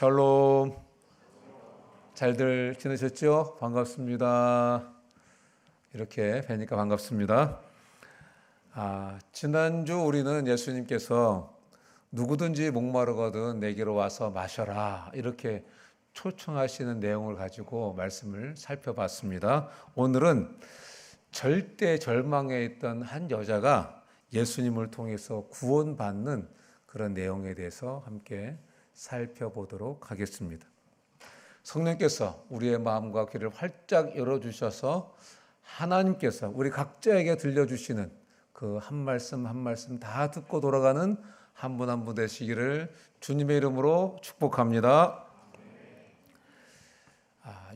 샬롬. 잘들 지내셨죠? 반갑습니다. 이렇게 뵈니까 반갑습니다. 지난주 우리는 예수님께서 누구든지 목마르거든 내게로 와서 마셔라 이렇게 초청하시는 내용을 가지고 말씀을 살펴봤습니다. 오늘은 절대 절망에 있던 한 여자가 예수님을 통해서 구원받는 그런 내용에 대해서 함께 살펴보도록 하겠습니다. 성령께서 우리의 마음과 귀를 활짝 열어주셔서 하나님께서 우리 각자에게 들려주시는 그 한 말씀 한 말씀 다 듣고 돌아가는 한 분 한 분 되시기를 주님의 이름으로 축복합니다.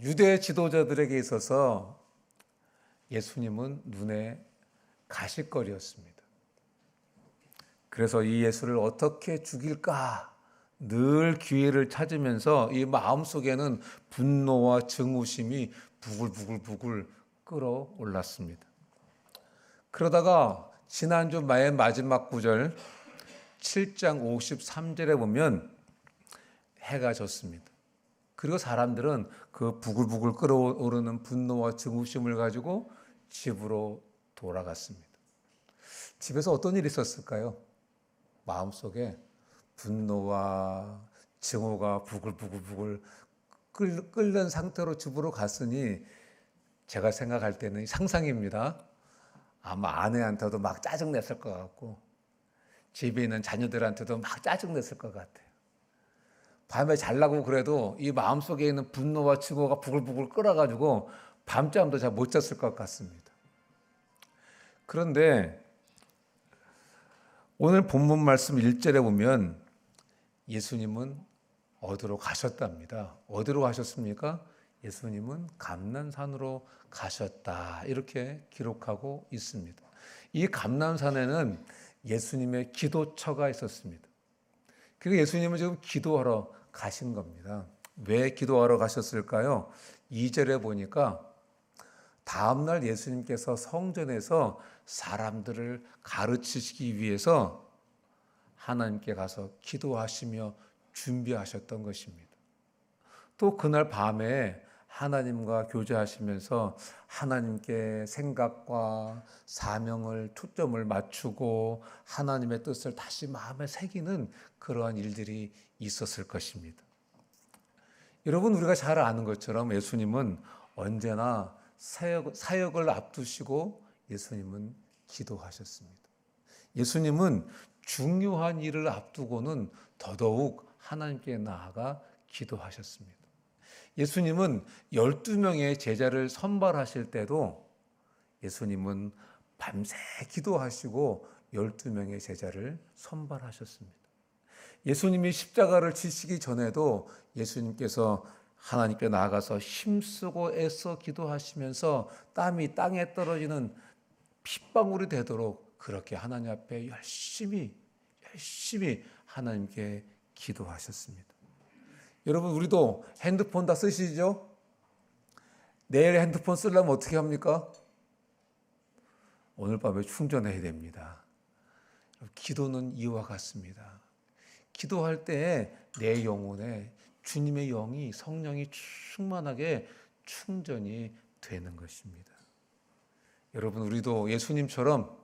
유대 지도자들에게 있어서 예수님은 눈에 가시거리였습니다. 그래서 이 예수를 어떻게 죽일까 늘 기회를 찾으면서 이 마음속에는 분노와 증오심이 부글부글 끓어올랐습니다. 그러다가 지난주 마지막 구절 7장 53절에 보면 해가 졌습니다. 그리고 사람들은 그 부글부글 끓어오르는 분노와 증오심을 가지고 집으로 돌아갔습니다. 집에서 어떤 일이 있었을까요? 마음속에 분노와 증오가 부글부글 끓는 상태로 집으로 갔으니 제가 생각할 때는 상상입니다. 아마 아내한테도 막 짜증냈을 것 같고 집에 있는 자녀들한테도 막 짜증냈을 것 같아요. 밤에 자려고 그래도 이 마음속에 있는 분노와 증오가 부글부글 끓어가지고 밤잠도 잘 못 잤을 것 같습니다. 그런데 오늘 본문 말씀 1절에 보면 예수님은 어디로 가셨답니다. 어디로 가셨습니까? 예수님은 감난산으로 가셨다. 이렇게 기록하고 있습니다. 이 감난산에는 예수님의 기도처가 있었습니다. 그리고 예수님은 지금 기도하러 가신 겁니다. 왜 기도하러 가셨을까요? 2절에 보니까 다음날 예수님께서 성전에서 사람들을 가르치시기 위해서 하나님께 가서 기도하시며 준비하셨던 것입니다. 또 그날 밤에 하나님과 교제하시면서 하나님께 생각과 사명을 초점을 맞추고 하나님의 뜻을 다시 마음에 새기는 그러한 일들이 있었을 것입니다. 여러분, 우리가 잘 아는 것처럼 예수님은 언제나 사역을 앞두시고 예수님은 기도하셨습니다. 예수님은 중요한 일을 앞두고는 더더욱 하나님께 나아가 기도하셨습니다. 예수님은 12명의 제자를 선발하실 때도 예수님은 밤새 기도하시고 12명의 제자를 선발하셨습니다. 예수님이 십자가를 지시기 전에도 예수님께서 하나님께 나아가서 힘쓰고 애써 기도하시면서 땀이 땅에 떨어지는 핏방울이 되도록 그렇게 하나님 앞에 열심히 하나님께 기도하셨습니다. 여러분, 우리도 핸드폰 다 쓰시죠? 내일 핸드폰 쓰려면 어떻게 합니까? 오늘 밤에 충전해야 됩니다. 기도는 이와 같습니다. 기도할 때 내 영혼에 주님의 영이 성령이 충만하게 충전이 되는 것입니다. 여러분, 우리도 예수님처럼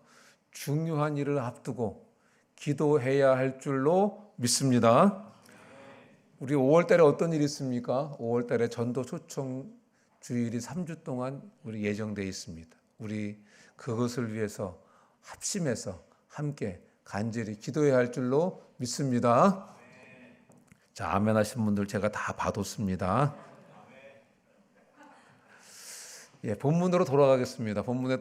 중요한 일을 앞두고 기도해야 할 줄로 믿습니다. 우리 5월 달에 어떤 일이 있습니까? 5월 달에 전도 초청 주일이 3주 동안 우리 예정되어 있습니다. 우리 그것을 위해서 합심해서 함께 간절히 기도해야 할 줄로 믿습니다. 자, 아멘 하신 분들 제가 다 봐뒀습니다. 본문으로 돌아가겠습니다. 본문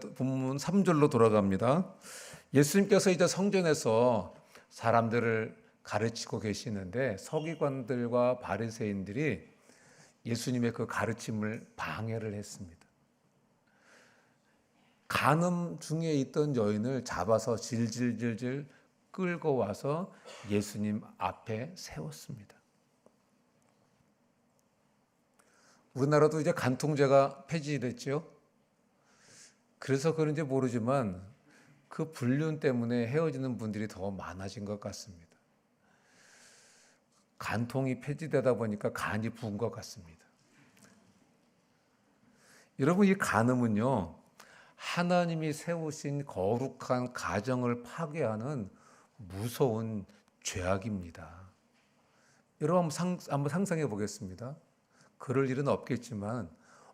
3절로 돌아갑니다. 예수님께서 이제 성전에서 사람들을 가르치고 계시는데 서기관들과 바리새인들이 예수님의 그 가르침을 방해를 했습니다. 간음 중에 있던 여인을 잡아서 질질질질 끌고 와서 예수님 앞에 세웠습니다. 우리나라도 이제 간통죄가 폐지됐죠. 그래서 그런지 모르지만 그 불륜 때문에 헤어지는 분들이 더 많아진 것 같습니다. 간통이 폐지되다 보니까 간이 부은 것 같습니다. 여러분, 이 간음은요, 하나님이 세우신 거룩한 가정을 파괴하는 무서운 죄악입니다. 여러분 한번 상상해 보겠습니다. 그럴 일은 없겠지만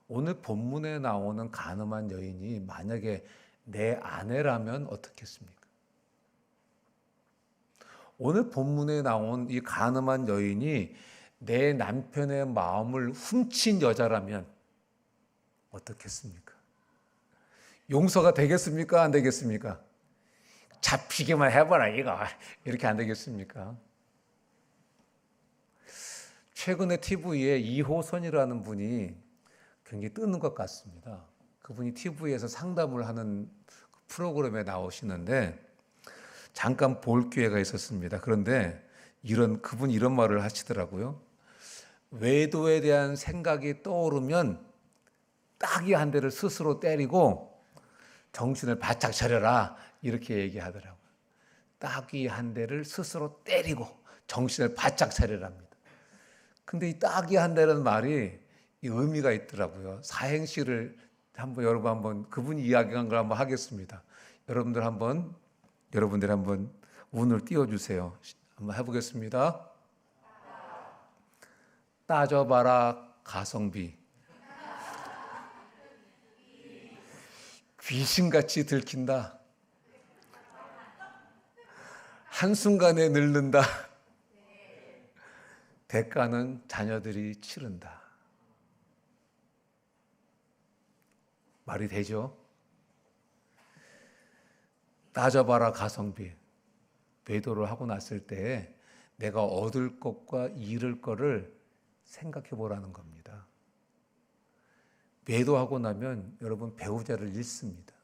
오늘 본문에 나오는 간음한 여인이 만약에 내 아내라면 어떻겠습니까? 오늘 본문에 나온 이 간음한 여인이 내 남편의 마음을 훔친 여자라면 어떻겠습니까? 용서가 되겠습니까? 안 되겠습니까? 잡히기만 해봐라 이거, 이렇게 안 되겠습니까? 최근에 TV에 이호선이라는 분이 굉장히 뜨는 것 같습니다. 그분이 TV에서 상담을 하는 프로그램에 나오시는데 잠깐 볼 기회가 있었습니다. 그런데 그분이 이런 말을 하시더라고요. 외도에 대한 생각이 떠오르면 따귀 한 대를 스스로 때리고 정신을 바짝 차려라, 이렇게 얘기하더라고요. 따귀 한 대를 스스로 때리고 정신을 바짝 차려랍니다. 근데 이 따귀 한 대라는 말이 이 의미가 있더라고요. 사행시를 여러분 한번 그분이 이야기한 걸 한번 하겠습니다. 여러분들 한번 운을 띄워주세요. 한번 해보겠습니다. 따져봐라 가성비. 귀신같이 들킨다. 한순간에 늙는다. 대가는 자녀들이 치른다. 말이 되죠? 따져봐라 가성비. 외도를 하고 났을 때 내가 얻을 것과 잃을 것을 생각해 보라는 겁니다. 외도하고 나면 여러분 배우자를 잃습니다.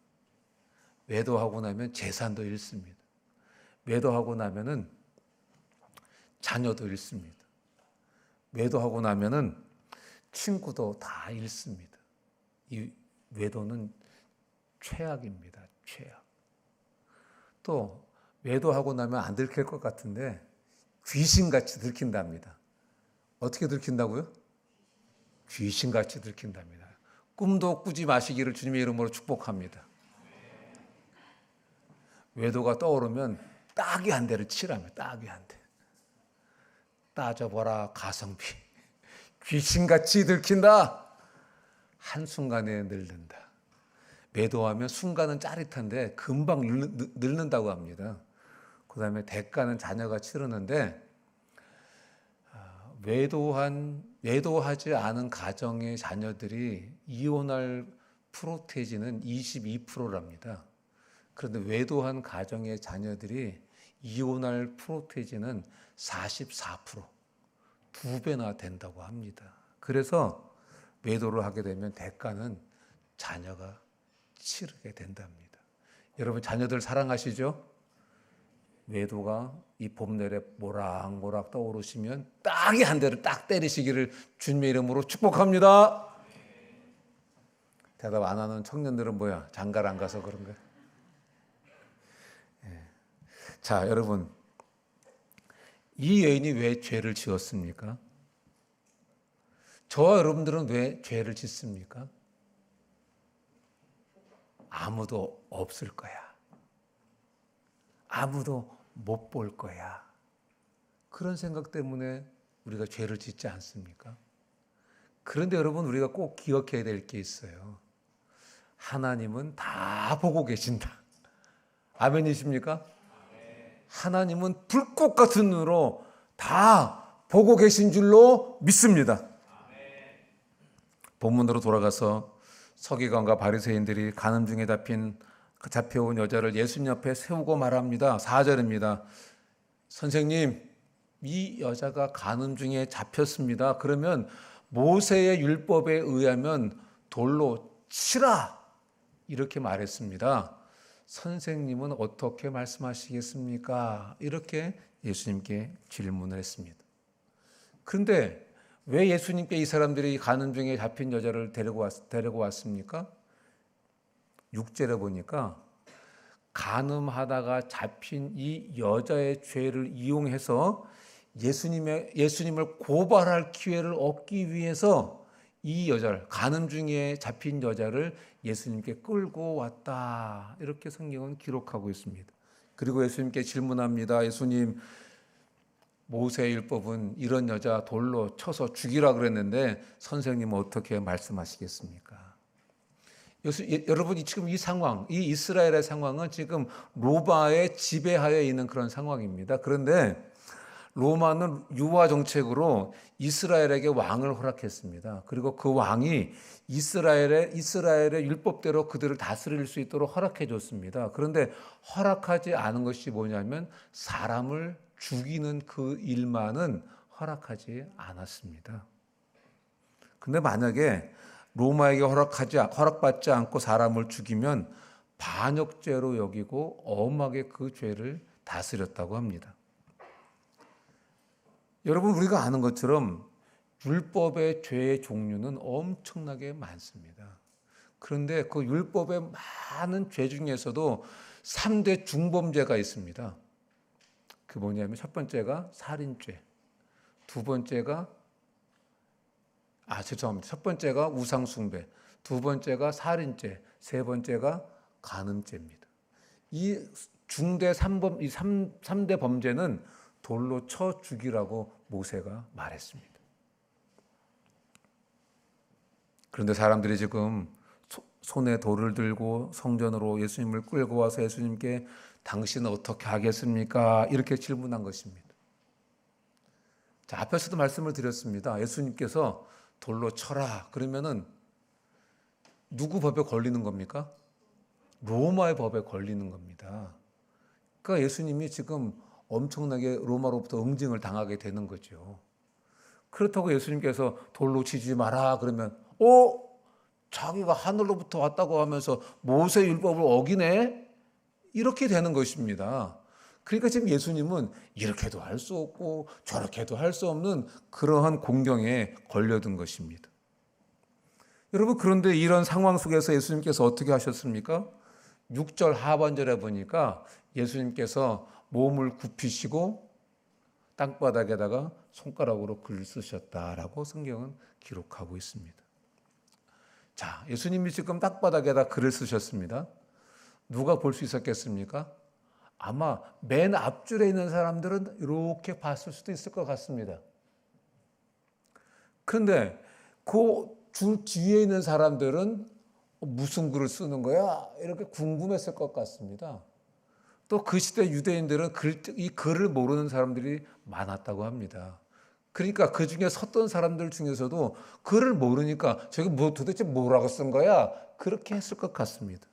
외도하고 나면 재산도 잃습니다. 외도하고 나면은 자녀도 잃습니다. 외도하고 나면은 친구도 다 잃습니다. 이 외도는 최악입니다. 최악. 또 외도하고 나면 안 들킬 것 같은데 귀신같이 들킨답니다. 어떻게 들킨다고요? 귀신같이 들킨답니다. 꿈도 꾸지 마시기를 주님의 이름으로 축복합니다. 외도가 떠오르면 따귀 한 대를 치라며, 따귀 한 대. 따져보라 가성비. 귀신같이 들킨다. 한순간에 늙는다. 외도하면 순간은 짜릿한데 금방 늙는다고 합니다. 그 다음에 대가는 자녀가 치르는데 외도하지 않은 가정의 자녀들이 이혼할 프로테이지는 22%랍니다. 그런데 외도한 가정의 자녀들이 이혼할 프로테이지는 44%, 2배나 된다고 합니다. 그래서 외도를 하게 되면 대가는 자녀가 치르게 된답니다. 여러분 자녀들 사랑하시죠? 외도가 이 봄내래 모락모락 떠오르시면 따귀 한 대를 딱 때리시기를 주님의 이름으로 축복합니다. 대답 안 하는 청년들은 뭐야? 장가를 안 가서 그런 거야? 자, 여러분, 이 여인이 왜 죄를 지었습니까? 저와 여러분들은 왜 죄를 짓습니까? 아무도 없을 거야. 아무도 못 볼 거야. 그런 생각 때문에 우리가 죄를 짓지 않습니까? 그런데 여러분, 우리가 꼭 기억해야 될 게 있어요. 하나님은 다 보고 계신다. 아멘이십니까? 하나님은 불꽃 같은 눈으로 다 보고 계신 줄로 믿습니다. 본문으로 돌아가서 서기관과 바리새인들이 간음 중에 잡혀온 여자를 예수님 앞에 세우고 말합니다. 4절입니다. 선생님, 이 여자가 간음 중에 잡혔습니다. 그러면 모세의 율법에 의하면 돌로 치라, 이렇게 말했습니다. 선생님은 어떻게 말씀하시겠습니까? 이렇게 예수님께 질문을 했습니다. 그런데 왜 예수님께 이 사람들이 간음 중에 잡힌 여자를 데리고 왔습니까? 6절에 보니까 간음하다가 잡힌 이 여자의 죄를 이용해서 예수님을 고발할 기회를 얻기 위해서 이 여자를, 간음 중에 잡힌 여자를 예수님께 끌고 왔다. 이렇게 성경은 기록하고 있습니다. 그리고 예수님께 질문합니다. 예수님, 모세율법은 이런 여자 돌로 쳐서 죽이라 그랬는데 선생님은 어떻게 말씀하시겠습니까? 여러분, 지금 이 상황, 이 이스라엘의 상황은 지금 로마의 지배하에 있는 그런 상황입니다. 그런데 로마는 유화 정책으로 이스라엘에게 왕을 허락했습니다. 그리고 그 왕이 이스라엘의 율법대로 그들을 다스릴 수 있도록 허락해 줬습니다. 그런데 허락하지 않은 것이 뭐냐면 사람을 죽이는 그 일만은 허락하지 않았습니다. 근데 만약에 로마에게 허락받지 않고 사람을 죽이면 반역죄로 여기고 엄하게 그 죄를 다스렸다고 합니다. 여러분, 우리가 아는 것처럼 율법의 죄의 종류는 엄청나게 많습니다. 그런데 그 율법의 많은 죄 중에서도 3대 중범죄가 있습니다. 그 뭐냐면 첫 번째가 살인죄, 첫 번째가 우상숭배, 두 번째가 살인죄, 세 번째가 간음죄입니다. 이 중대 3대 범죄는 돌로 쳐 죽이라고 모세가 말했습니다. 그런데 사람들이 지금 손에 돌을 들고 성전으로 예수님을 끌고 와서 예수님께 당신은 어떻게 하겠습니까? 이렇게 질문한 것입니다. 자, 앞에서도 말씀을 드렸습니다. 예수님께서 돌로 쳐라. 그러면은 누구 법에 걸리는 겁니까? 로마의 법에 걸리는 겁니다. 그러니까 예수님이 지금 엄청나게 로마로부터 응징을 당하게 되는 거죠. 그렇다고 예수님께서 돌로 치지 마라 그러면 자기가 하늘로부터 왔다고 하면서 모세 율법을 어기네? 이렇게 되는 것입니다. 그러니까 지금 예수님은 이렇게도 할 수 없고 저렇게도 할 수 없는 그러한 공경에 걸려든 것입니다. 여러분, 그런데 이런 상황 속에서 예수님께서 어떻게 하셨습니까? 6절 하반절에 보니까 예수님께서 몸을 굽히시고 땅바닥에다가 손가락으로 글을 쓰셨다라고 성경은 기록하고 있습니다. 자, 예수님이 지금 땅바닥에다 글을 쓰셨습니다. 누가 볼 수 있었겠습니까? 아마 맨 앞줄에 있는 사람들은 이렇게 봤을 수도 있을 것 같습니다. 그런데 그 줄 뒤에 있는 사람들은 무슨 글을 쓰는 거야? 이렇게 궁금했을 것 같습니다. 또 그 시대 유대인들은 이 글을 모르는 사람들이 많았다고 합니다. 그러니까 그 중에 섰던 사람들 중에서도 글을 모르니까 저게 도대체 뭐라고 쓴 거야? 그렇게 했을 것 같습니다.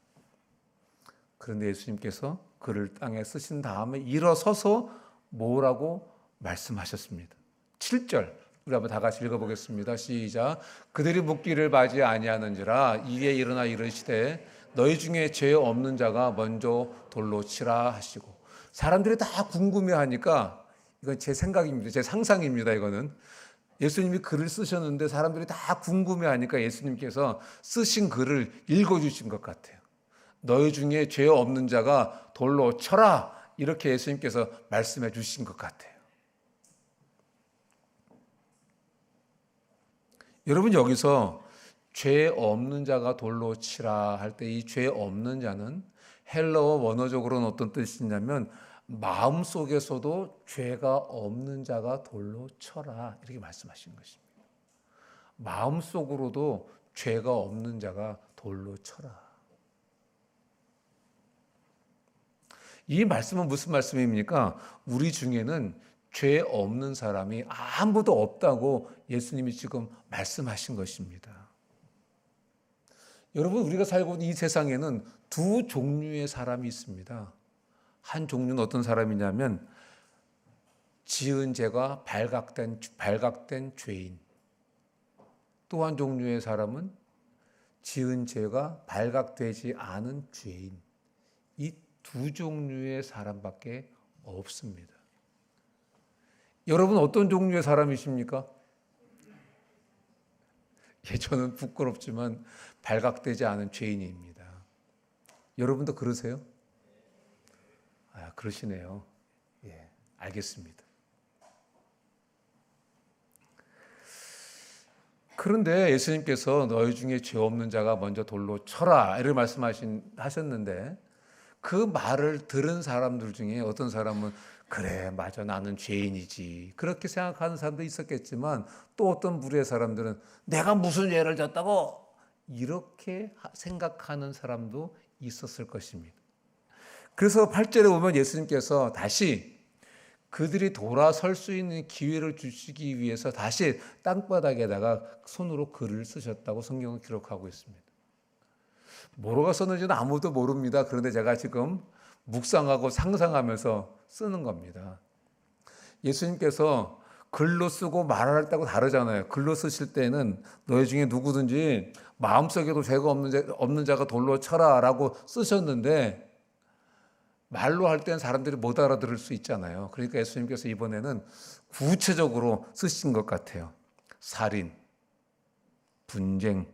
그런데 예수님께서 글을 땅에 쓰신 다음에 일어서서 뭐라고 말씀하셨습니다. 7절 우리 한번 다 같이 읽어보겠습니다. 시작. 그들이 묻기를 바지 아니하는지라 이에 일어나 이르시되 너희 중에 죄 없는 자가 먼저 돌로 치라 하시고. 사람들이 다 궁금해하니까, 이건 제 생각입니다. 제 상상입니다. 이거는 예수님이 글을 쓰셨는데 사람들이 다 궁금해하니까 예수님께서 쓰신 글을 읽어주신 것 같아요. 너희 중에 죄 없는 자가 돌로 쳐라, 이렇게 예수님께서 말씀해 주신 것 같아요. 여러분, 여기서 죄 없는 자가 돌로 치라 할 때 이 죄 없는 자는 헬라어 원어적으로는 어떤 뜻이냐면 마음속에서도 죄가 없는 자가 돌로 쳐라, 이렇게 말씀하신 것입니다. 마음속으로도 죄가 없는 자가 돌로 쳐라. 이 말씀은 무슨 말씀입니까? 우리 중에는 죄 없는 사람이 아무도 없다고 예수님이 지금 말씀하신 것입니다. 여러분, 우리가 살고 있는 이 세상에는 두 종류의 사람이 있습니다. 한 종류는 어떤 사람이냐면 지은 죄가 발각된 죄인. 또 한 종류의 사람은 지은 죄가 발각되지 않은 죄인. 이 두 종류의 사람밖에 없습니다. 여러분, 어떤 종류의 사람이십니까? 저는 부끄럽지만 발각되지 않은 죄인입니다. 여러분도 그러세요? 그러시네요. 예, 알겠습니다. 그런데 예수님께서 너희 중에 죄 없는 자가 먼저 돌로 쳐라 이렇게 말씀하셨는데 그 말을 들은 사람들 중에 어떤 사람은 그래 맞아 나는 죄인이지 그렇게 생각하는 사람도 있었겠지만 또 어떤 부류의 사람들은 내가 무슨 죄를 졌다고 이렇게 생각하는 사람도 있었을 것입니다. 그래서 8절에 보면 예수님께서 다시 그들이 돌아설 수 있는 기회를 주시기 위해서 다시 땅바닥에다가 손으로 글을 쓰셨다고 성경은 기록하고 있습니다. 뭐로가 썼는지는 아무도 모릅니다. 그런데 제가 지금 묵상하고 상상하면서 쓰는 겁니다. 예수님께서 글로 쓰고 말할 때하고 다르잖아요. 글로 쓰실 때는 너희 중에 누구든지 마음속에도 죄가 없는 자가 돌로 쳐라 라고 쓰셨는데 말로 할 때는 사람들이 못 알아들을 수 있잖아요. 그러니까 예수님께서 이번에는 구체적으로 쓰신 것 같아요. 살인, 분쟁,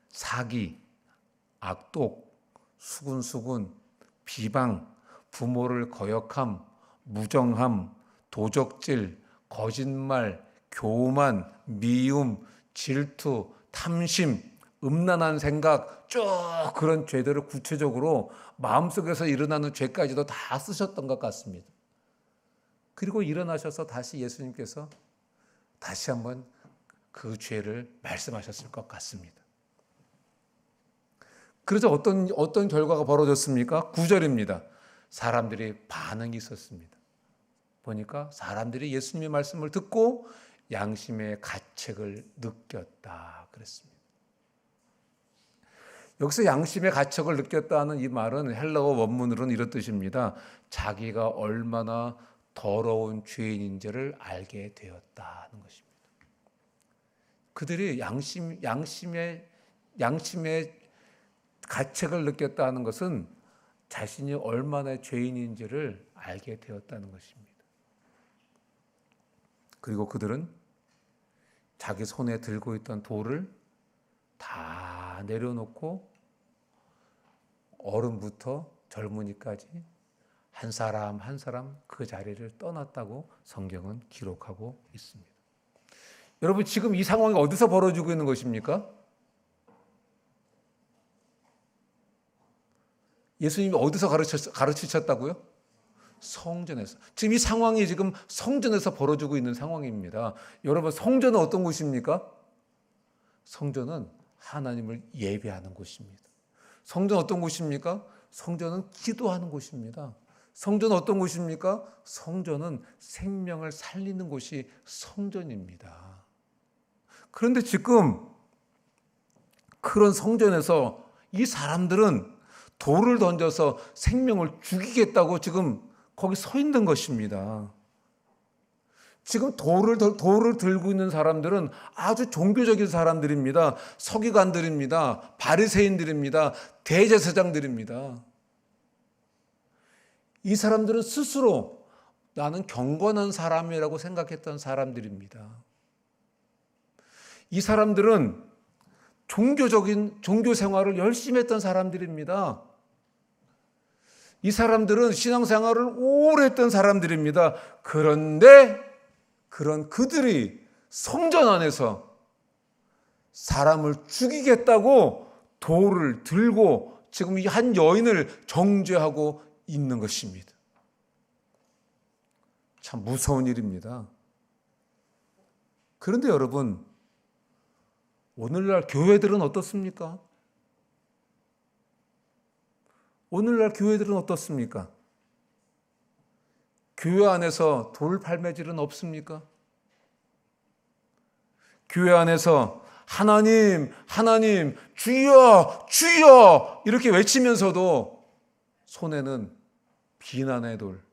사기, 악독, 수군수군, 비방, 부모를 거역함, 무정함, 도적질, 거짓말, 교만, 미움, 질투, 탐심, 음란한 생각 쭉 그런 죄들을 구체적으로 마음속에서 일어나는 죄까지도 다 쓰셨던 것 같습니다. 그리고 일어나셔서 다시 예수님께서 다시 한번 그 죄를 말씀하셨을 것 같습니다. 그래서 어떤 결과가 벌어졌습니까? 9절입니다. 사람들이 반응이 있었습니다. 보니까 사람들이 예수님의 말씀을 듣고 양심의 가책을 느꼈다 그랬습니다. 여기서 양심의 가책을 느꼈다는 이 말은 헬라어 원문으로는 이런 뜻입니다. 자기가 얼마나 더러운 죄인인지를 알게 되었다는 것입니다. 그들이 양심의 가책을 느꼈다는 것은 자신이 얼마나 죄인인지를 알게 되었다는 것입니다. 그리고 그들은 자기 손에 들고 있던 돌을 다 내려놓고 어른부터 젊은이까지 한 사람 한 사람 그 자리를 떠났다고 성경은 기록하고 있습니다. 여러분 지금 이 상황이 어디서 벌어지고 있는 것입니까? 예수님이 어디서 가르치셨다고요? 성전에서. 지금 이 상황이 지금 성전에서 벌어지고 있는 상황입니다. 여러분 성전은 어떤 곳입니까? 성전은 하나님을 예배하는 곳입니다. 성전은 어떤 곳입니까? 성전은 기도하는 곳입니다. 성전은 어떤 곳입니까? 성전은 생명을 살리는 곳이 성전입니다. 그런데 지금 그런 성전에서 이 사람들은 돌을 던져서 생명을 죽이겠다고 지금 거기 서 있는 것입니다. 지금 돌을 들고 있는 사람들은 아주 종교적인 사람들입니다. 서기관들입니다. 바리새인들입니다. 대제사장들입니다. 이 사람들은 스스로 나는 경건한 사람이라고 생각했던 사람들입니다. 이 사람들은 종교 생활을 열심히 했던 사람들입니다. 이 사람들은 신앙생활을 오래 했던 사람들입니다. 그런데 그런 그들이 성전 안에서 사람을 죽이겠다고 돌을 들고 지금 이 한 여인을 정죄하고 있는 것입니다. 참 무서운 일입니다. 그런데 여러분, 오늘날 교회들은 어떻습니까? 오늘날 교회들은 어떻습니까? 교회 안에서 돌팔매질은 없습니까? 교회 안에서 하나님, 하나님, 주여, 주여 이렇게 외치면서도 손에는 비난의 돌,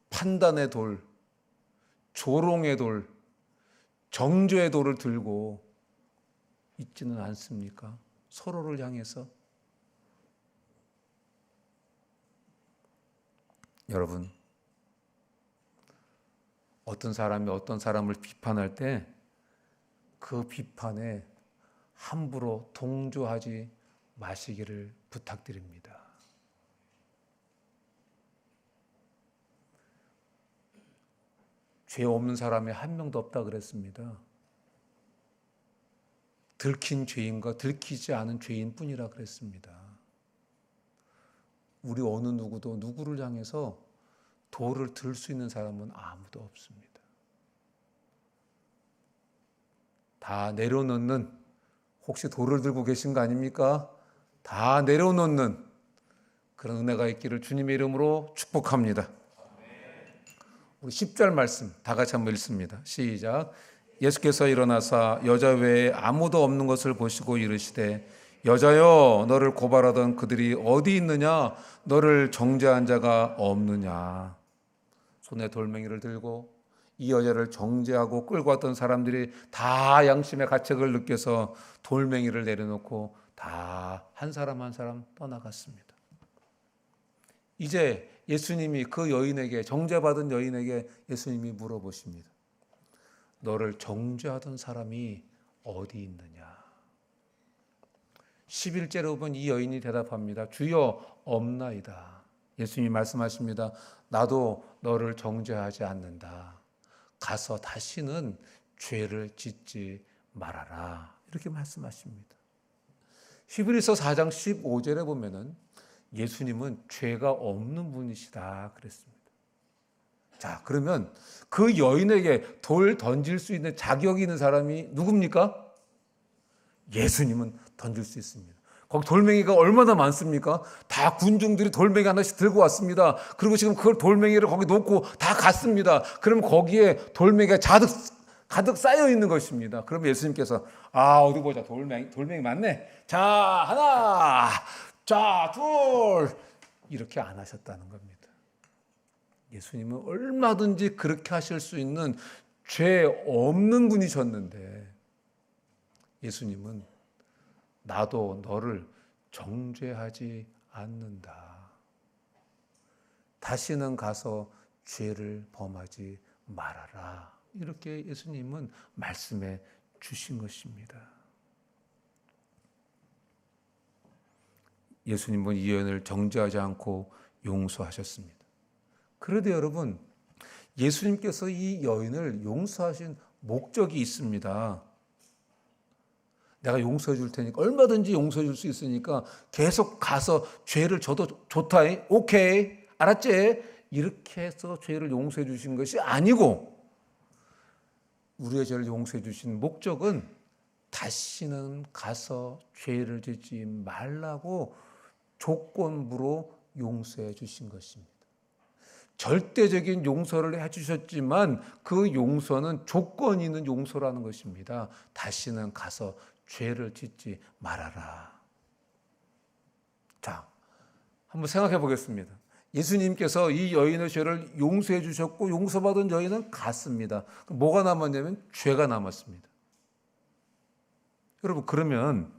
판단의 돌, 조롱의 돌, 정죄의 돌을 들고 있지는 않습니까? 서로를 향해서. 여러분, 어떤 사람이 어떤 사람을 비판할 때 그 비판에 함부로 동조하지 마시기를 부탁드립니다. 죄 없는 사람이 한 명도 없다 그랬습니다. 들킨 죄인과 들키지 않은 죄인뿐이라 그랬습니다. 우리 어느 누구도 누구를 향해서 돌을 들 수 있는 사람은 아무도 없습니다. 다 내려놓는, 혹시 돌을 들고 계신 거 아닙니까? 다 내려놓는 그런 은혜가 있기를 주님의 이름으로 축복합니다. 우리 10절 말씀 다 같이 한번 읽습니다. 시작. 예수께서 일어나사 여자 외에 아무도 없는 것을 보시고 이르시되 여자여 너를 고발하던 그들이 어디 있느냐? 너를 정죄한 자가 없느냐? 손에 돌멩이를 들고 이 여자를 정죄하고 끌고 왔던 사람들이 다 양심의 가책을 느껴서 돌멩이를 내려놓고 다 한 사람 한 사람 떠나갔습니다. 이제 예수님이 그 여인에게, 정죄받은 여인에게 예수님이 물어보십니다. 너를 정죄하던 사람이 어디 있느냐? 11절에 보면 이 여인이 대답합니다. 주여 없나이다. 예수님이 말씀하십니다. 나도 너를 정죄하지 않는다. 가서 다시는 죄를 짓지 말아라. 이렇게 말씀하십니다. 히브리서 4장 15절에 보면은 예수님은 죄가 없는 분이시다 그랬습니다. 자, 그러면 그 여인에게 돌 던질 수 있는 자격이 있는 사람이 누굽니까? 예수님은 던질 수 있습니다. 거기 돌멩이가 얼마나 많습니까? 다 군중들이 돌멩이 하나씩 들고 왔습니다. 그리고 지금 그 돌멩이를 거기 놓고 다 갔습니다. 그럼 거기에 돌멩이가 가득 쌓여 있는 것입니다. 그럼 예수님께서 어디 보자, 돌멩이 많네. 자, 하나, 자, 둘, 이렇게 안 하셨다는 겁니다. 예수님은 얼마든지 그렇게 하실 수 있는 죄 없는 분이셨는데 예수님은 나도 너를 정죄하지 않는다. 다시는 가서 죄를 범하지 말아라. 이렇게 예수님은 말씀해 주신 것입니다. 예수님은 이 여인을 정죄하지 않고 용서하셨습니다. 그런데 여러분, 예수님께서 이 여인을 용서하신 목적이 있습니다. 내가 용서해 줄 테니까, 얼마든지 용서해 줄 수 있으니까 계속 가서 죄를 져도 좋다. 오케이, 알았지? 이렇게 해서 죄를 용서해 주신 것이 아니고 우리의 죄를 용서해 주신 목적은 다시는 가서 죄를 짓지 말라고 조건부로 용서해 주신 것입니다. 절대적인 용서를 해주셨지만 그 용서는 조건 있는 용서라는 것입니다. 다시는 가서 죄를 짓지 말아라. 자, 한번 생각해 보겠습니다. 예수님께서 이 여인의 죄를 용서해 주셨고 용서받은 여인은 갔습니다. 뭐가 남았냐면 죄가 남았습니다. 여러분, 그러면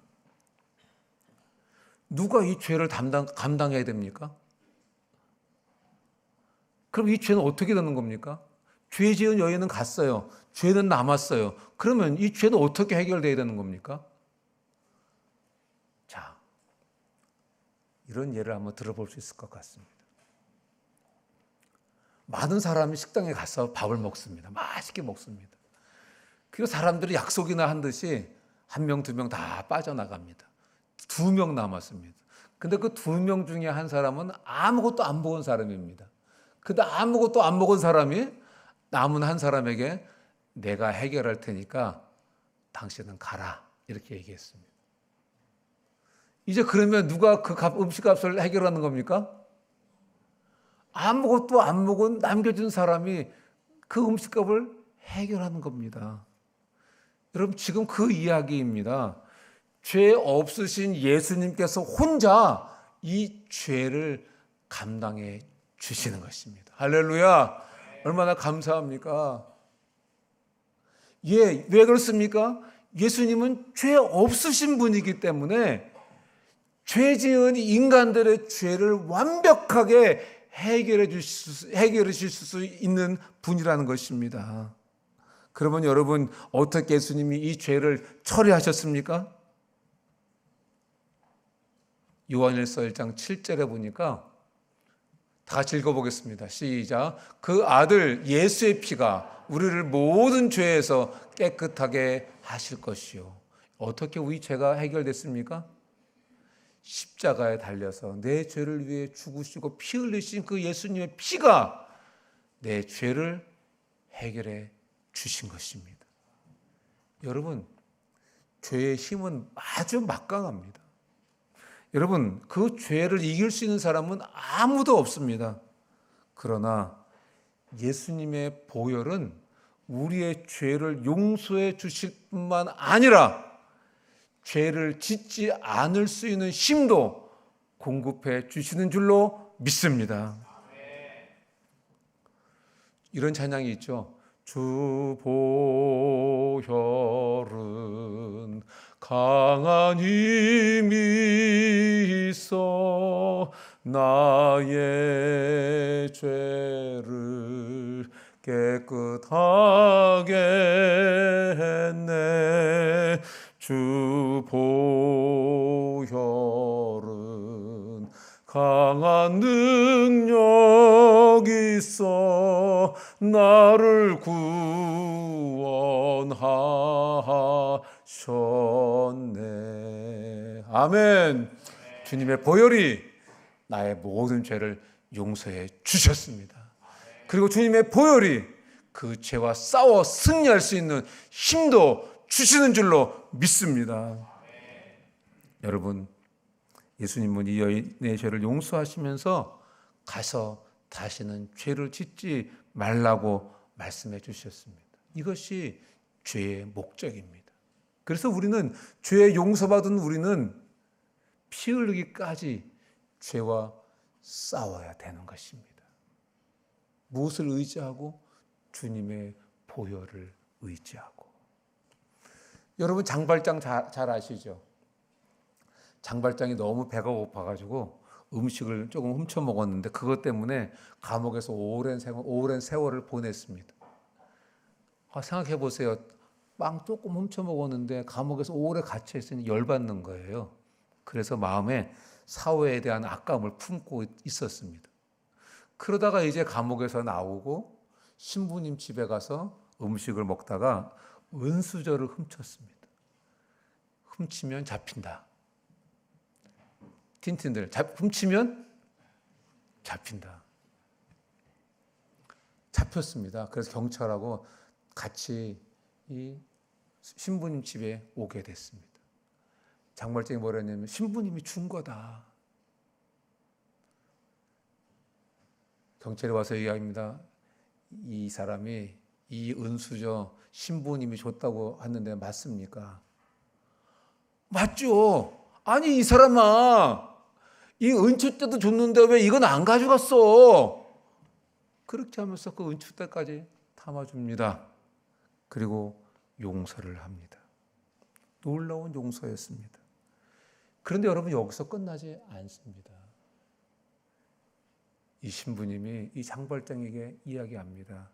누가 이 죄를 감당해야 됩니까? 그럼 이 죄는 어떻게 되는 겁니까? 죄 지은 여인은 갔어요. 죄는 남았어요. 그러면 이 죄는 어떻게 해결돼야 되는 겁니까? 자, 이런 예를 한번 들어볼 수 있을 것 같습니다. 많은 사람이 식당에 가서 밥을 먹습니다. 맛있게 먹습니다. 그리고 사람들이 약속이나 한 듯이 1명, 2명 다 빠져나갑니다. 2명 남았습니다. 근데 그 2명 중에 한 사람은 아무것도 안 먹은 사람입니다. 근데 아무것도 안 먹은 사람이 남은 한 사람에게 내가 해결할 테니까 당신은 가라, 이렇게 얘기했습니다. 이제 그러면 누가 그 음식값을 해결하는 겁니까? 아무것도 안 먹은 남겨진 사람이 그 음식값을 해결하는 겁니다. 여러분, 지금 그 이야기입니다. 죄 없으신 예수님께서 혼자 이 죄를 감당해 주시는 것입니다. 할렐루야! 얼마나 감사합니까? 왜 그렇습니까? 예수님은 죄 없으신 분이기 때문에 죄 지은 인간들의 죄를 완벽하게 해결해 주실 수 있는 분이라는 것입니다. 그러면 여러분, 어떻게 예수님이 이 죄를 처리하셨습니까? 요한일서 1장 7절에 보니까 다 같이 읽어보겠습니다. 시작. 그 아들 예수의 피가 우리를 모든 죄에서 깨끗하게 하실 것이요. 어떻게 우리 죄가 해결됐습니까? 십자가에 달려서 내 죄를 위해 죽으시고 피 흘리신 그 예수님의 피가 내 죄를 해결해 주신 것입니다. 여러분, 죄의 힘은 아주 막강합니다. 여러분, 그 죄를 이길 수 있는 사람은 아무도 없습니다. 그러나 예수님의 보혈은 우리의 죄를 용서해 주실 뿐만 아니라 죄를 짓지 않을 수 있는 힘도 공급해 주시는 줄로 믿습니다. 이런 찬양이 있죠. 주 보혈은 강한 힘이 있어 나의 죄를 깨끗하게 했네. 주 보혈은 강한 능력이 있어 나를 구원하셨네. 아멘. 주님의 보혈이 나의 모든 죄를 용서해 주셨습니다. 그리고 주님의 보혈이 그 죄와 싸워 승리할 수 있는 힘도 주시는 줄로 믿습니다. 여러분, 예수님은 이 여인의 죄를 용서하시면서 가서 다시는 죄를 짓지 말라고 말씀해 주셨습니다. 이것이 죄의 목적입니다. 그래서 우리는 죄 용서받은 우리는 피 흘리기까지 죄와 싸워야 되는 것입니다. 무엇을 의지하고? 주님의 보혈을 의지하고. 여러분, 장발장 잘 아시죠? 장발장이 너무 배가 고파가지고 음식을 조금 훔쳐 먹었는데 그것 때문에 감옥에서 오랜 세월을 보냈습니다. 생각해 보세요. 빵 조금 훔쳐 먹었는데 감옥에서 오래 갇혀 있으니 열받는 거예요. 그래서 마음에 사회에 대한 악감을 품고 있었습니다. 그러다가 이제 감옥에서 나오고 신부님 집에 가서 음식을 먹다가 은수저를 훔쳤습니다. 훔치면 잡힌다. 틴틴들 훔치면 잡힌다. 잡혔습니다. 그래서 경찰하고 같이 이 신부님 집에 오게 됐습니다. 장발장이 뭐라 했냐면 신부님이 준 거다. 경찰이 와서 얘기합니다. 이 사람이 이 은수저 신부님이 줬다고 하는데 맞습니까? 맞죠. 아니 이 사람아, 이 은추 때도 줬는데 왜 이건 안 가져갔어? 그렇게 하면서 그 은추 때까지 담아줍니다. 그리고 용서를 합니다. 놀라운 용서였습니다. 그런데 여러분, 여기서 끝나지 않습니다. 이 신부님이 이 장발장에게 이야기합니다.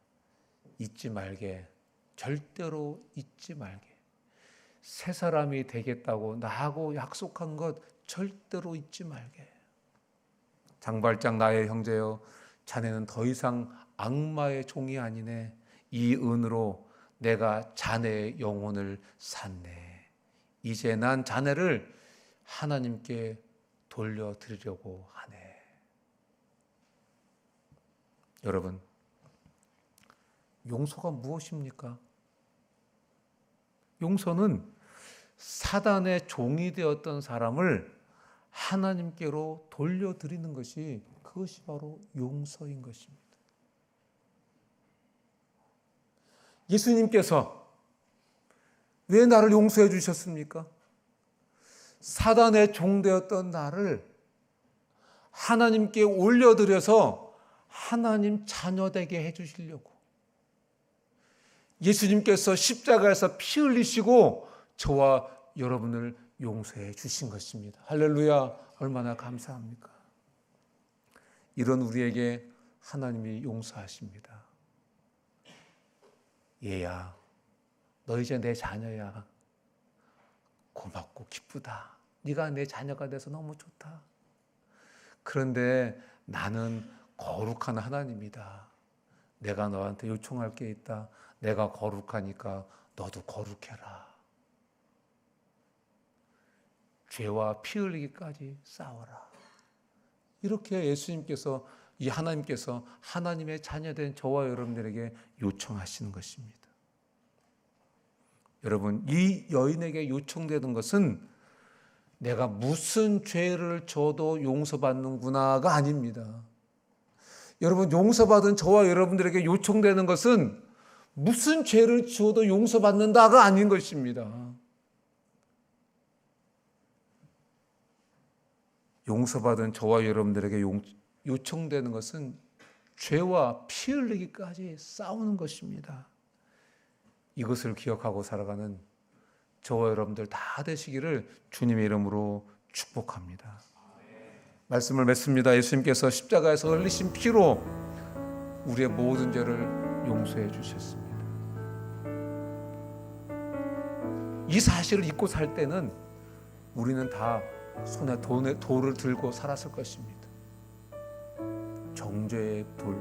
잊지 말게, 절대로 잊지 말게. 새 사람이 되겠다고 나하고 약속한 것 절대로 잊지 말게. 장발장 나의 형제여, 자네는 더 이상 악마의 종이 아니네. 이 은으로 내가 자네의 영혼을 샀네. 이제 난 자네를 하나님께 돌려드리려고 하네. 여러분, 용서가 무엇입니까? 용서는 사단의 종이 되었던 사람을 하나님께로 돌려드리는 것이, 그것이 바로 용서인 것입니다. 예수님께서 왜 나를 용서해 주셨습니까? 사단의 종 되었던 나를 하나님께 올려드려서 하나님 자녀 되게 해주시려고 예수님께서 십자가에서 피 흘리시고 저와 여러분을 용서해 주신 것입니다. 할렐루야, 얼마나 감사합니까? 이런 우리에게 하나님이 용서하십니다. 얘야, 너 이제 내 자녀야. 고맙고 기쁘다. 네가 내 자녀가 돼서 너무 좋다. 그런데 나는 거룩한 하나님이다. 내가 너한테 요청할 게 있다. 내가 거룩하니까 너도 거룩해라. 죄와 피 흘리기까지 싸워라. 이렇게 예수님께서, 이 하나님께서 하나님의 자녀된 저와 여러분들에게 요청하시는 것입니다. 여러분, 이 여인에게 요청되는 것은 내가 무슨 죄를 져도 용서받는구나가 아닙니다. 여러분, 용서받은 저와 여러분들에게 요청되는 것은 무슨 죄를 지어도 용서받는다가 아닌 것입니다. 용서받은 저와 여러분들에게 요청되는 것은 죄와 피 흘리기까지 싸우는 것입니다. 이것을 기억하고 살아가는 저와 여러분들 다 되시기를 주님의 이름으로 축복합니다. 말씀을 맺습니다. 예수님께서 십자가에서 흘리신 피로 우리의 모든 죄를 용서해 주셨습니다. 이 사실을 잊고 살 때는 우리는 다 손에 돌을 들고 살았을 것입니다. 정죄의 돌,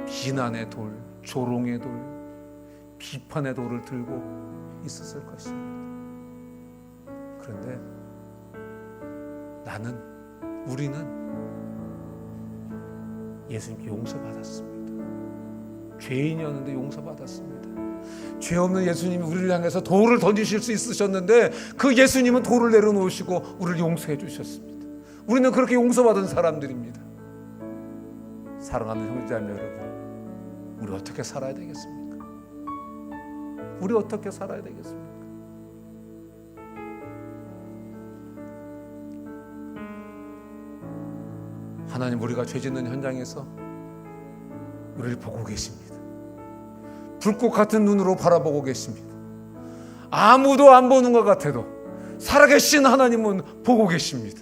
비난의 돌, 조롱의 돌, 비판의 돌을 들고 있었을 것입니다. 그런데 우리는 예수님께 용서받았습니다. 죄인이었는데 용서받았습니다. 죄 없는 예수님이 우리를 향해서 돌을 던지실 수 있으셨는데 그 예수님은 돌을 내려놓으시고 우리를 용서해 주셨습니다. 우리는 그렇게 용서받은 사람들입니다. 사랑하는 형제자매 여러분, 우리 어떻게 살아야 되겠습니까? 우리 어떻게 살아야 되겠습니까? 하나님, 우리가 죄 짓는 현장에서 우리를 보고 계십니다. 불꽃 같은 눈으로 바라보고 계십니다. 아무도 안 보는 것 같아도 살아계신 하나님은 보고 계십니다.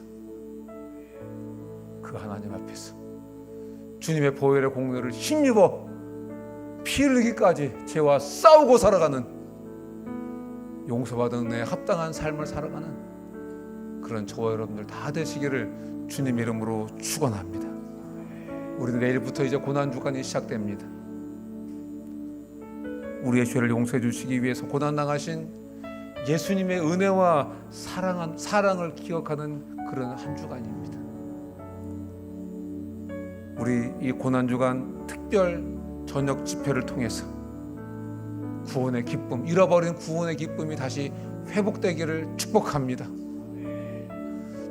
그 하나님 앞에서 주님의 보혈의 공로를 힘입어 피 흘리기까지 죄와 싸우고 살아가는, 용서받은 은혜에 합당한 삶을 살아가는 그런 저와 여러분들 다 되시기를 주님 이름으로 축원합니다. 우리는 내일부터 이제 고난주간이 시작됩니다. 우리의 죄를 용서해 주시기 위해서 고난당하신 예수님의 은혜와 사랑을 기억하는 그런 한 주간입니다. 우리 이 고난주간 특별 저녁 집회를 통해서 구원의 기쁨, 잃어버린 구원의 기쁨이 다시 회복되기를 축복합니다.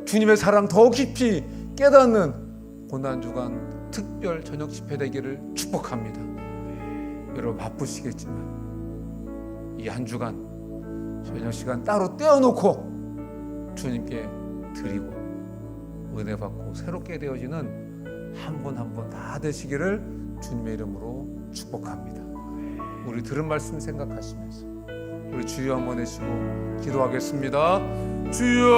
주님의 사랑 더 깊이 깨닫는 고난주간 특별 저녁 집회 되기를 축복합니다. 여러분 바쁘시겠지만 이 한 주간 저녁 시간 따로 떼어놓고 주님께 드리고 은혜 받고 새롭게 되어지는 한 분 한 분 다 되시기를 주님의 이름으로 축복합니다. 우리 들은 말씀 생각하시면서 우리 주여 한번 해주시고 기도하겠습니다. 주여,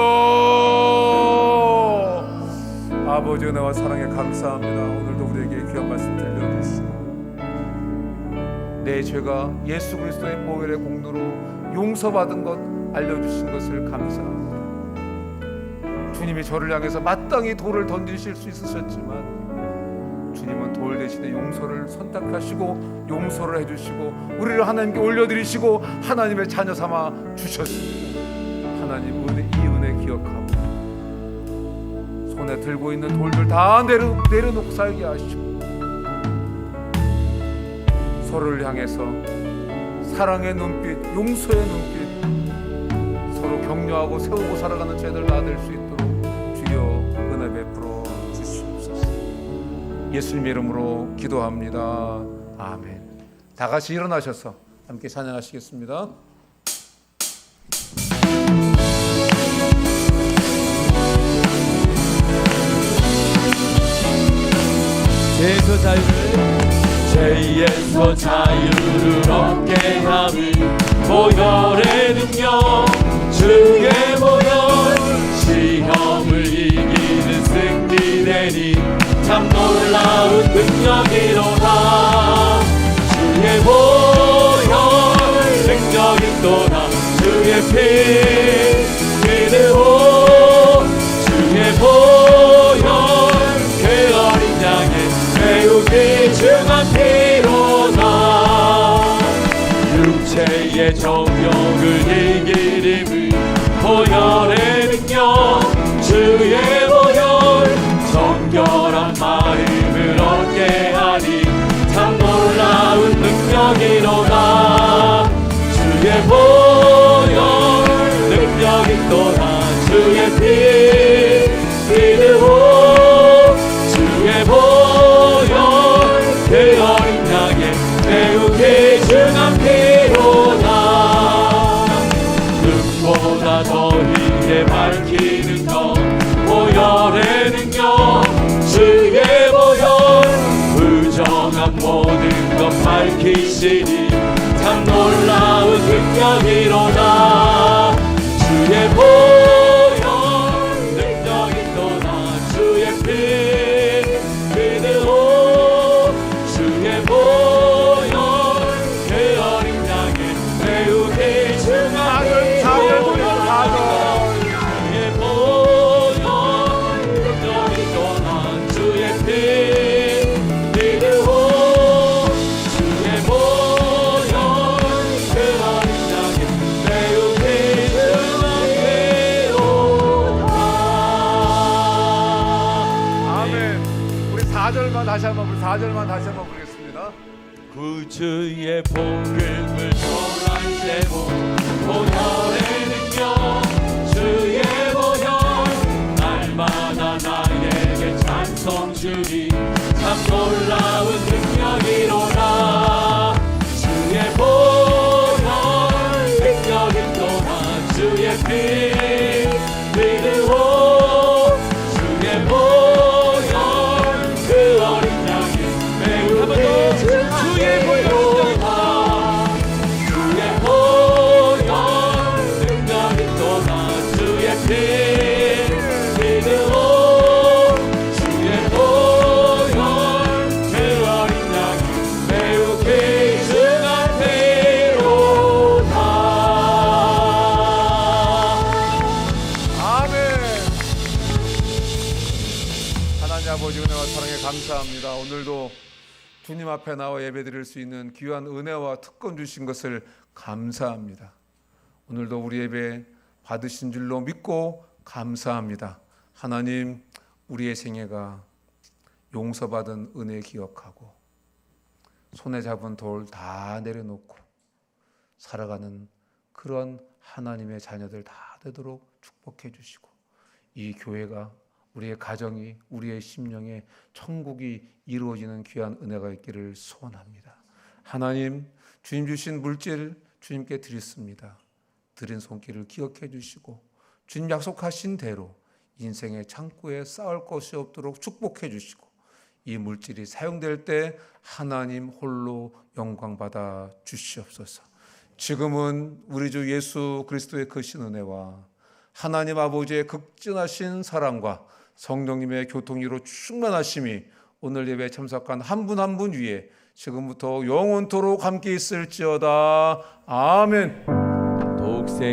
아버지 은혜와 사랑에 감사합니다. 오늘도 우리에게 귀한 말씀 들려주시고 내 죄가 예수 그리스도의 보혈의 공로로 용서받은 것 알려주신 것을 감사합니다. 주님이 저를 향해서 마땅히 돌을 던지실 수 있으셨지만 주님은 돌 대신에 용서를 선택하시고 용서를 해주시고 우리를 하나님께 올려드리시고 하나님의 자녀 삼아 주셨습니다. 하나님 이 은혜 기억하고 손에 들고 있는 돌들 다 내려놓고 살게 하시고 서로를 향해서 사랑의 눈빛, 용서의 눈빛, 서로 격려하고 세우고 살아가는 죄들 다 될 수 있도록 주여 은혜 베풀어 주시옵소서. 예수님 이름으로 기도합니다. 아멘. 다 같이 일어나셔서 함께 찬양하시겠습니다. 죄에서 자유를 얻게 함을 보혈의 능력 주의 보혈 시험을 이기는 승리되니 참 놀라운 능력이로다. 주의 보혈 능력 있도다. 주의 피 믿으오. 주의 보혈 그 어린 양의 매우 귀중한 피로다. 육체의 정욕을 이기림을 보혈의 능력 주의 보혈 정결한 마음을 얻게 하니 참 놀라운 능력이로다 주의 보혈 능력이 또다 주의 피 믿으오 주의 보혈 그 어린 양의 매우 귀중한 피로다 눈보다 더 희게 밝히는 것 보혈의 능력 주의 보혈 부정한 모든 것 밝히시니 참 놀라운 능력이로다 주의 보혈 능력이 또다 주의 피 믿으오 주의 보혈 그 어린 양의 매우 귀중한 주의 보혈 능력이 또다 주의 피 믿으오 주의 보혈 그 어린 양의 매우 귀중한 피로다 아멘. 우리 4절만 다시 한번 부르겠습니다. 구주의 복음을 전하시고 보혈의 능력 주의 보혈 날마다 나에게 찬송 주니 참 놀라운 능력이로다 주의 보혈 능력이 또다 주의 피 믿으오 주의 보혈 그 어린 양의 매우 귀중한 주의 보혈로다 주의 보혈 능력이 또다 주의 피 믿으오 주의 보혈 그 어린 양이 매우 귀중한 피로다 아멘. 하나님 아버지 은혜와 사랑에 감사합니다. 오늘도 주님 앞에 나와 예배드릴 수 있는 귀한 은혜와 특권 주신 것을 감사합니다. 오늘도 우리 예배 받으신 줄로 믿고 감사합니다. 하나님, 우리의 생애가 용서받은 은혜 기억하고 손에 잡은 돌 다 내려놓고 살아가는 그런 하나님의 자녀들 다 되도록 축복해 주시고 이 교회가 우리의 가정이 우리의 심령에 천국이 이루어지는 귀한 은혜가 있기를 소원합니다. 하나님, 주님 주신 물질 주님께 드렸습니다. 드린 손길을 기억해 주시고 주님 약속하신 대로 인생의 창고에 쌓을 것이 없도록 축복해 주시고 이 물질이 사용될 때 하나님 홀로 영광 받아 주시옵소서. 지금은 우리 주 예수 그리스도의 크신 은혜와 하나님 아버지의 극진하신 사랑과 성령님의 교통이로 충만하심이 오늘 예배에 참석한 한 분 한 분 위에 지금부터 영원토록 함께 있을지어다. 아멘. 독생